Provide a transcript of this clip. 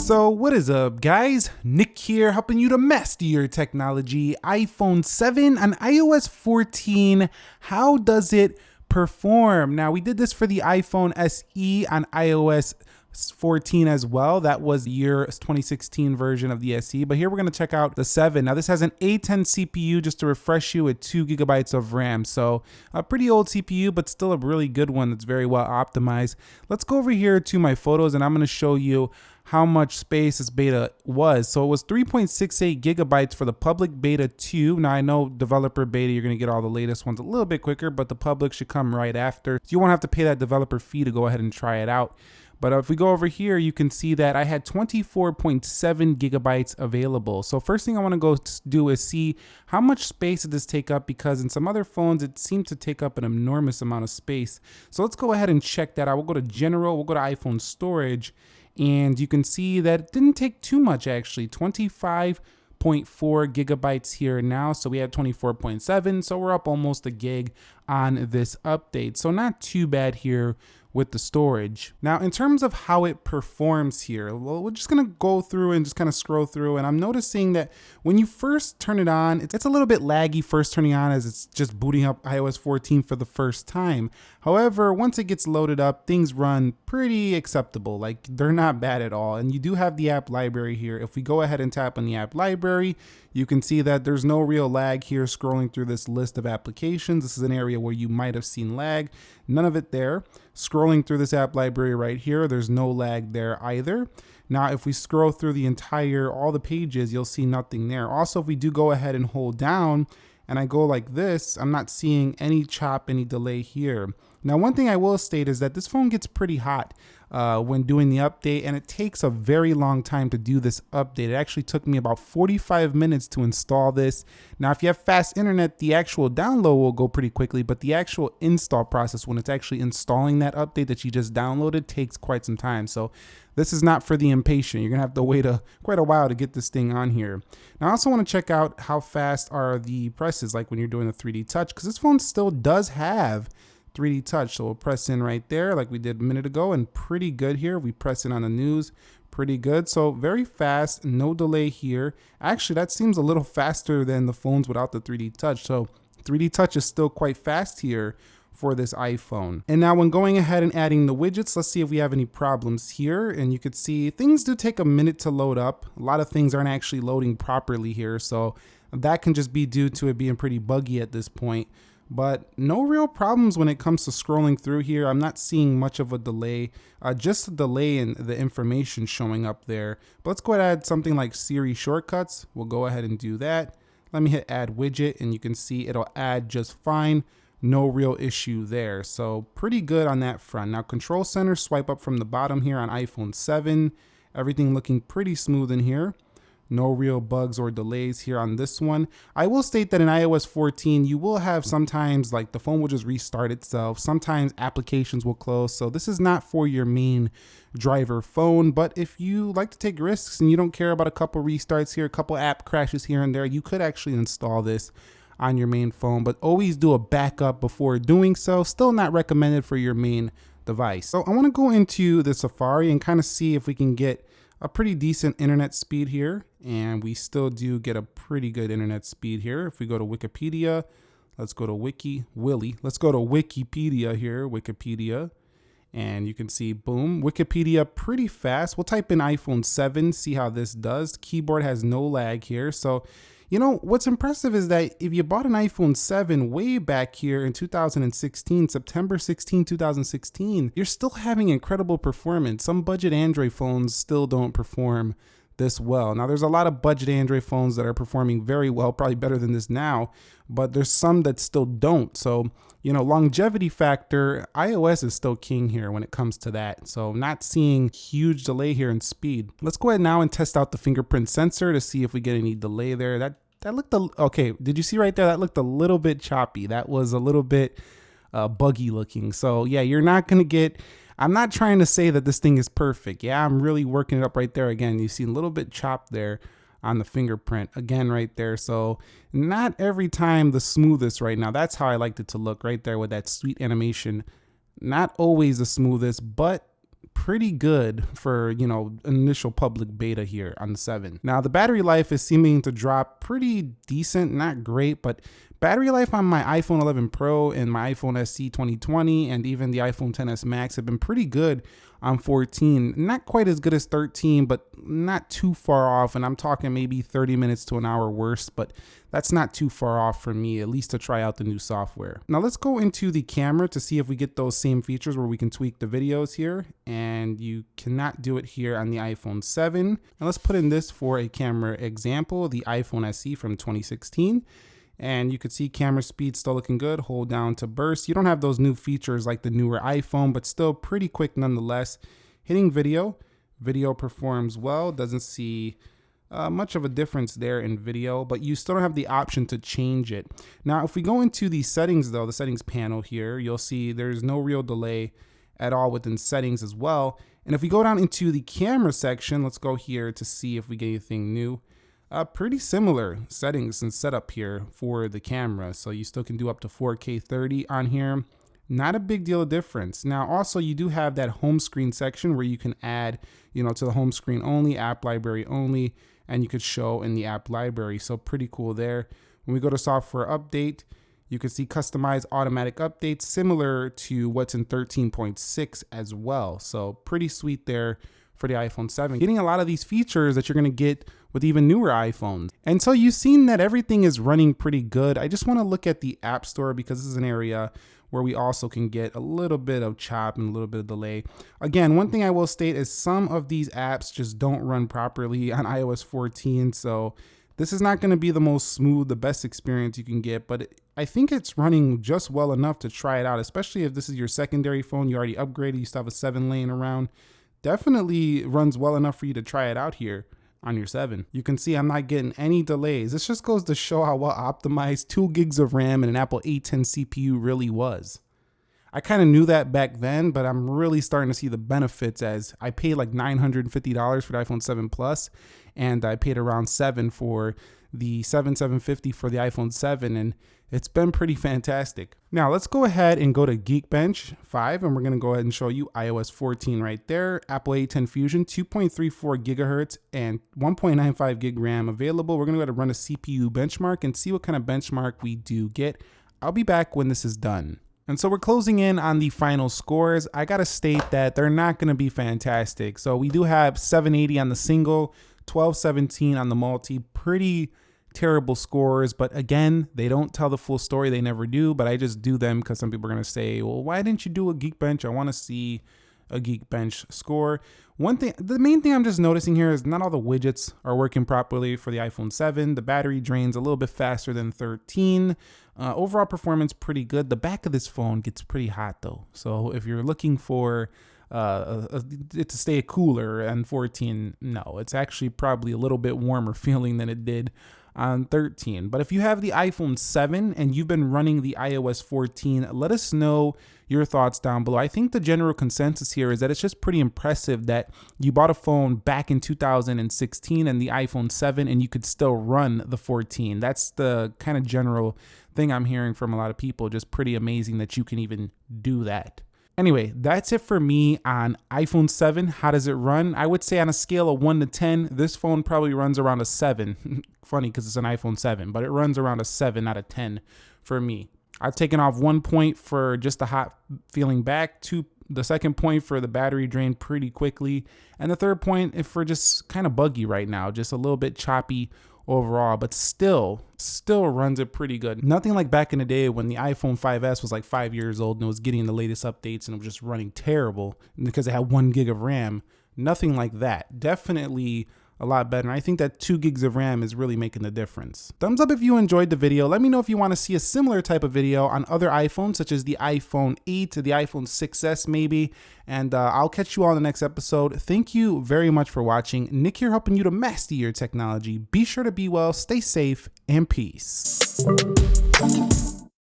So what is up, guys? Nick here, helping you to master your technology. iPhone 7 and iOS 14, how does it perform? Now, we did this for the iPhone SE on iOS 14 as well. That was the year 2016 version of the SE, but here we're going to check out the 7. Now, this has an A10 CPU, just to refresh you, with 2 gigabytes of RAM. So a pretty old CPU, but still a really good one that's very well optimized. Let's go over here to my photos, and I'm going to show you how much space this beta was. So it was 3.68 gigabytes for the public beta 2. Now I know developer beta, you're gonna get all the latest ones a little bit quicker, but the public should come right after. So you won't have to pay that developer fee to go ahead and try it out. But if we go over here, you can see that I had 24.7 gigabytes available. So first thing I wanna go do is see how much space did this take up, because in some other phones, it seemed to take up an enormous amount of space. So let's go ahead and check that out. We'll go to General, we'll go to iPhone Storage, and you can see that it didn't take too much actually, 25.4 gigabytes here now. So we had 24.7, so we're up almost a gig on this update. So not too bad here with the storage. Now, in terms of how it performs here, well, we're just gonna go through and just kind of scroll through, and I'm noticing that when you first turn it on, it's a little bit laggy first turning on, as it's just booting up iOS 14 for the first time. However, once it gets loaded up, things run pretty acceptable. Like, they're not bad at all. And you do have the app library here. If we go ahead and tap on the app library, you can see that there's no real lag here scrolling through this list of applications. This is an area where you might have seen lag. None of it there. Scrolling through this app library right here, there's no lag there either. Now, if we scroll through all the pages, you'll see nothing there. Also, if we do go ahead and hold down and I go like this, I'm not seeing any chop, any delay here. Now, one thing I will state is that this phone gets pretty hot when doing the update, and it takes a very long time to do this update. It actually took me about 45 minutes to install this. Now, if you have fast internet, the actual download will go pretty quickly, but the actual install process, when it's actually installing that update that you just downloaded, takes quite some time. So this is not for the impatient. You're gonna have to wait quite a while to get this thing on here. Now, I also wanna check out how fast are the presses, like when you're doing the 3D touch, because this phone still does have 3D touch. So we'll press in right there like we did a minute ago, and pretty good here. We press in on the news, pretty good. So very fast, no delay here. Actually, that seems a little faster than the phones without the 3D touch. So 3D touch is still quite fast here for this iPhone. And now when going ahead and adding the widgets, let's see if we have any problems here. And you could see things do take a minute to load up. A lot of things aren't actually loading properly here. So that can just be due to it being pretty buggy at this point. But no real problems when it comes to scrolling through here. I'm not seeing much of a delay, just a delay in the information showing up there. But let's go ahead and add something like Siri shortcuts. We'll go ahead and do that. Let me hit add widget, and you can see it'll add just fine. No real issue there. So pretty good on that front. Now, control center, swipe up from the bottom here on iPhone 7. Everything looking pretty smooth in here. No real bugs or delays here on this one. I will state that in iOS 14, you will have sometimes like the phone will just restart itself. Sometimes applications will close. So this is not for your main driver phone, but if you like to take risks and you don't care about a couple restarts here, a couple app crashes here and there, you could actually install this on your main phone, but always do a backup before doing so. Still not recommended for your main device. So I want to go into the Safari and kind of see if we can get a pretty decent internet speed here, and we still do get a pretty good internet speed here. If we go to Wikipedia, let's go to let's go to Wikipedia here, Wikipedia, and you can see, boom, Wikipedia pretty fast. We'll type in iPhone 7, see how this does. Keyboard has no lag here. So, you know, what's impressive is that if you bought an iPhone 7 way back here in 2016, September 16, 2016, you're still having incredible performance. Some budget Android phones still don't perform this well. Now, there's a lot of budget Android phones that are performing very well, probably better than this now, but there's some that still don't. So, you know, longevity factor, iOS is still king here when it comes to that. So not seeing huge delay here in speed. Let's go ahead now and test out the fingerprint sensor to see if we get any delay there. That looked, okay, did you see right there? That looked a little bit choppy. That was a little bit buggy looking. So yeah, you're not gonna get, I'm not trying to say that this thing is perfect. Yeah, I'm really working it up right there. Again, you see a little bit chopped there on the fingerprint again right there. So not every time the smoothest right now. That's how I liked it to look right there with that sweet animation. Not always the smoothest, but pretty good for, you know, initial public beta here on the 7. Now the battery life is seeming to drop pretty decent, not great, but battery life on my iPhone 11 Pro and my iPhone SE 2020 and even the iPhone XS Max have been pretty good on 14. Not quite as good as 13, but not too far off. And I'm talking maybe 30 minutes to an hour worse, but that's not too far off for me, at least to try out the new software. Now let's go into the camera to see if we get those same features where we can tweak the videos here. And you cannot do it here on the iPhone 7. Now let's put in this for a camera example, the iPhone SE from 2016. And you could see camera speed still looking good. Hold down to burst. You don't have those new features like the newer iPhone, but still pretty quick nonetheless. Hitting video performs well. Doesn't see much of a difference there in video, but you still don't have the option to change it. Now, if we go into the settings though, the settings panel here, you'll see there's no real delay at all within settings as well. And if we go down into the camera section, let's go here to see if we get anything new. Pretty similar settings and setup here for the camera. So you still can do up to 4K 30 on here. Not a big deal of difference. Now, also you do have that home screen section where you can add, you know, to the home screen only, app library only, and you could show in the app library. So pretty cool there. When we go to software update, you can see customize automatic updates similar to what's in 13.6 as well. So pretty sweet there for the iPhone 7. Getting a lot of these features that you're gonna get with even newer iPhones. And so you've seen that everything is running pretty good. I just wanna look at the App Store because this is an area where we also can get a little bit of chop and a little bit of delay. Again, one thing I will state is some of these apps just don't run properly on iOS 14. So this is not gonna be the most smooth, the best experience you can get, but I think it's running just well enough to try it out, especially if this is your secondary phone, you already upgraded, you still have a 7 laying around. Definitely runs well enough for you to try it out here on your 7. You can see I'm not getting any delays. This just goes to show how well optimized 2 gigs of RAM and an Apple A10 CPU really was. I kind of knew that back then, but I'm really starting to see the benefits as I paid like $950 for the iPhone 7 Plus, and I paid around $7 for the 750 for the iPhone 7, and it's been pretty fantastic. Now let's go ahead and go to Geekbench 5, and we're gonna go ahead and show you iOS 14 right there. Apple A10 Fusion, 2.34 gigahertz and 1.95 gig RAM available. We're gonna go ahead and run a CPU benchmark and see what kind of benchmark we do get. I'll be back when this is done. And so we're closing in on the final scores. I gotta state that they're not gonna be fantastic. So we do have 780 on the single, 1217 on the multi, pretty terrible scores, but again, they don't tell the full story. They never do, but I just do them because some people are going to say, well, why didn't you do a Geekbench? I want to see a Geekbench score. One thing, the main thing I'm just noticing here is not all the widgets are working properly for the iPhone 7. The battery drains a little bit faster than 13. Overall performance pretty good. The back of this phone gets pretty hot though. So if you're looking for it to stay cooler on 14, no, it's actually probably a little bit warmer feeling than it did on 13. But if you have the iPhone 7 and you've been running the iOS 14, let us know your thoughts down below. I think the general consensus here is that it's just pretty impressive that you bought a phone back in 2016 and the iPhone 7 and you could still run the 14. That's the kind of general thing I'm hearing from a lot of people. Just pretty amazing that you can even do that. Anyway, that's it for me on iPhone 7. How does it run? I would say on a scale of 1 to 10, this phone probably runs around a 7. Funny because it's an iPhone 7, but it runs around a 7 out of 10 for me. I've taken off 1 point for just the hot feeling back, the second point for the battery drain pretty quickly, and the third point is for just kind of buggy right now, just a little bit choppy overall, but still runs it pretty good. Nothing like back in the day when the iPhone 5S was like 5 years old and it was getting the latest updates and it was just running terrible because it had 1 gig of RAM. Nothing like that. Definitely a lot better. And I think that 2 gigs of RAM is really making the difference. Thumbs up if you enjoyed the video. Let me know if you want to see a similar type of video on other iPhones, such as the iPhone 8, the iPhone 6S maybe. And I'll catch you all in the next episode. Thank you very much for watching. Nick here helping you to master your technology. Be sure to be well, stay safe, and peace.